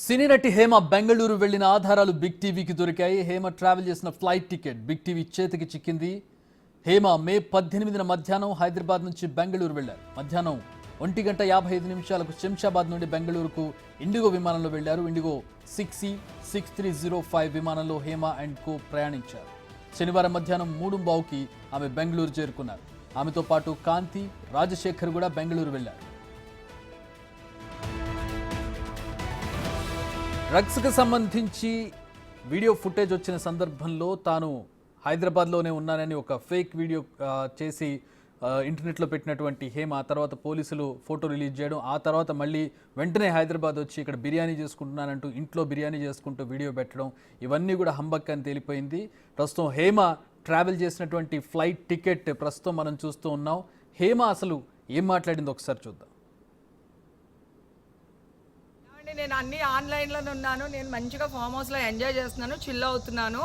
సినీ నటి హేమ బెంగళూరు వెళ్లిన ఆధారాలు బిగ్ టీవీకి దొరికాయి. హేమ ట్రావెల్ చేసిన ఫ్లైట్ టికెట్ బిగ్ టీవీ చేతికి చిక్కింది. హేమ మే 18న మధ్యాహ్నం హైదరాబాద్ నుంచి బెంగళూరు వెళ్లారు. మధ్యాహ్నం 1:55 శంషాబాద్ నుండి బెంగళూరుకు ఇండిగో విమానంలో వెళ్లారు. ఇండిగో 6C6305 విమానంలో హేమ అండ్ కో ప్రయాణించారు. శనివారం మధ్యాహ్నం 3:15కి ఆమె బెంగళూరు చేరుకున్నారు. ఆమెతో పాటు కాంతి, రాజశేఖర్ కూడా బెంగళూరు వెళ్లారు. డ్రగ్స్కి సంబంధించి వీడియో ఫుటేజ్ వచ్చిన సందర్భంలో తాను హైదరాబాద్లోనే ఉన్నానని ఒక ఫేక్ వీడియో చేసి ఇంటర్నెట్లో పెట్టినటువంటి హేమ ఆ తర్వాత పోలీసులు ఫోటో రిలీజ్ చేయడం, ఆ తర్వాత మళ్ళీ వెంటనే హైదరాబాద్ వచ్చి ఇక్కడ బిర్యానీ చేసుకుంటున్నానంటూ ఇంట్లో బిర్యానీ చేసుకుంటూ వీడియో పెట్టడం, ఇవన్నీ కూడా హంబక్ అని తేలిపోయింది. ప్రస్తుతం హేమ ట్రావెల్ చేసినటువంటి ఫ్లైట్ టికెట్ ప్రస్తుతం మనం చూస్తూ ఉన్నాం. హేమ అసలు ఏం మాట్లాడిందో ఒకసారి చూద్దాం. నేను అన్ని ఆన్లైన్లోనే ఉన్నాను. నేను మంచిగా ఫామ్ హౌస్లో ఎంజాయ్ చేస్తున్నాను, చిల్ అవుతున్నాను.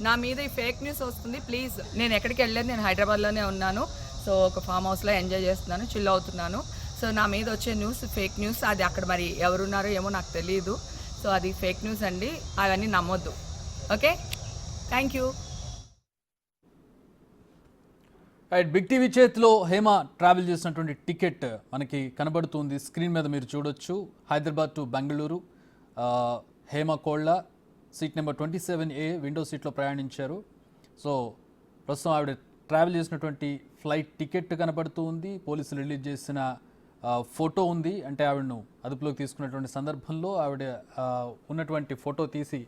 నా మీద ఈ ఫేక్ న్యూస్ వస్తుంది. ప్లీజ్, నేను ఎక్కడికి వెళ్ళలేదు, నేను హైదరాబాద్లోనే ఉన్నాను. సో ఒక ఫామ్ హౌస్లో ఎంజాయ్ చేస్తున్నాను, చిల్ అవుతున్నాను. సో నా మీద వచ్చే న్యూస్ ఫేక్ న్యూస్. అది అక్కడ మరి ఎవరున్నారో ఏమో నాకు తెలియదు. సో అది ఫేక్ న్యూస్ అండి, అవన్నీ నమ్మొద్దు. Okay, thank you. Big TV చేతిలో హేమ ట్రావెల్ చేసినటువంటి టికెట్ మనకి కనబడుతుంది. స్క్రీన్ మీద మీరు చూడొచ్చు. హైదరాబాద్ టు బెంగళూరు హేమ కోళ్ళ సీట్ నెంబర్ 27A విండో సీట్లో ప్రయాణించారు. సో ప్రస్తుతం ఆవిడ ట్రావెల్ చేసినటువంటి ఫ్లైట్ టికెట్ కనబడుతూ ఉంది. పోలీసులు రిలీజ్ చేసిన ఫోటో ఉంది. అంటే ఆవిడను అదుపులోకి తీసుకున్నటువంటి సందర్భంలో ఆవిడ ఉన్నటువంటి ఫోటో తీసి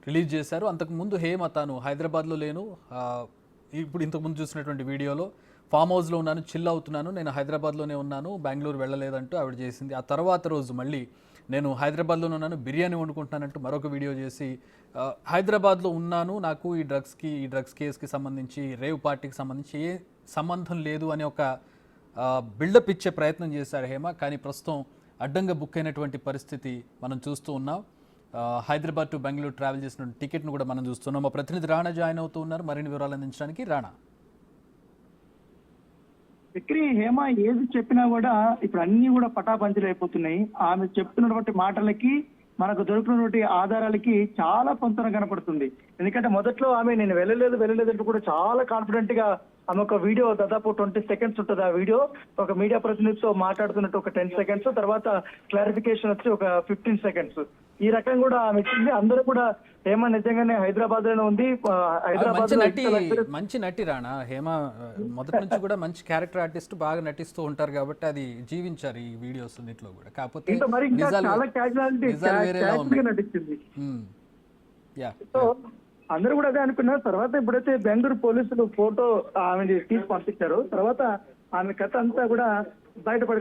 రిలీజ్ చేశారు. అంతకుముందు హేమ తాను హైదరాబాద్లో లేను, ఇప్పుడు ఇంతకుముందు చూసినటువంటి వీడియోలో ఫామ్ హౌస్లో ఉన్నాను, చిల్ అవుతున్నాను, నేను హైదరాబాద్లోనే ఉన్నాను, బెంగళూరు వెళ్ళలేదంటూ ఆవిడ చేసింది. ఆ తర్వాత రోజు మళ్ళీ నేను హైదరాబాద్లోనే ఉన్నాను, బిర్యానీ వండుకుంటున్నానంటూ మరొక వీడియో చేసి హైదరాబాద్లో ఉన్నాను, నాకు ఈ డ్రగ్స్ కేసుకి సంబంధించి, రేవ్ పార్టీకి సంబంధించి ఏ సంబంధం లేదు అని ఒక బిల్డప్ ఇచ్చే ప్రయత్నం చేశారు హేమ. కానీ ప్రస్తుతం అడ్డంగా బుక్ అయినటువంటి పరిస్థితి మనం చూస్తూ ఉన్నాం. హైదరాబాద్ టు బెంగళూరు ట్రావెల్ చేసిన టికెట్ను కూడా మనం చూస్తున్నాం. మా ప్రతినిధి రాణా జాయిన్ అవుతూ ఉన్నారు మరిన్ని వివరాలు అందించడానికి. రాణా, హేమ ఏది చెప్పినా కూడా ఇప్పుడు అన్ని కూడా పటాపంచలు అయిపోతున్నాయి. ఆమె చెప్తున్నటువంటి మాటలకి మనకు దొరుకుతున్నటువంటి ఆధారాలకి చాలా పొంతన కనపడుతుంది. ఎందుకంటే మొదట్లో ఆమె నేను వెళ్ళలేదు కూడా చాలా కాన్ఫిడెంట్ గా ఆమె ఒక వీడియో దాదాపు 20 seconds ఉంటుంది. ఆ వీడియో ఒక మీడియా ప్రతినిధితో మాట్లాడుతున్నట్టు ఒక 10 seconds, తర్వాత క్లారిఫికేషన్ వచ్చి ఒక 15 seconds. ఈ రకం కూడా ఆమె ఇచ్చింది. అందరూ కూడా హేమ నిజంగానే హైదరాబాద్ లోనే ఉంది. హైదరాబాద్ మంచి నటి రాణా. హేమ మొదటి నుంచి కూడా మంచి క్యారెక్టర్ ఆర్టిస్ట్, బాగా నటిస్తూ ఉంటారు కాబట్టి అది జీవించారు ఈ వీడియోస్ అన్నిట్లో కూడా. కాకపోతే చాలా క్యాజువాలిటీ నటించింది. సో అందరూ కూడా అదే అనుకున్నారు. తర్వాత ఎప్పుడైతే బెంగళూరు పోలీసులు ఫోటో ఆమె తీసి పంపించారో తర్వాత ఆమె కథ అంతా కూడా బయటపడిన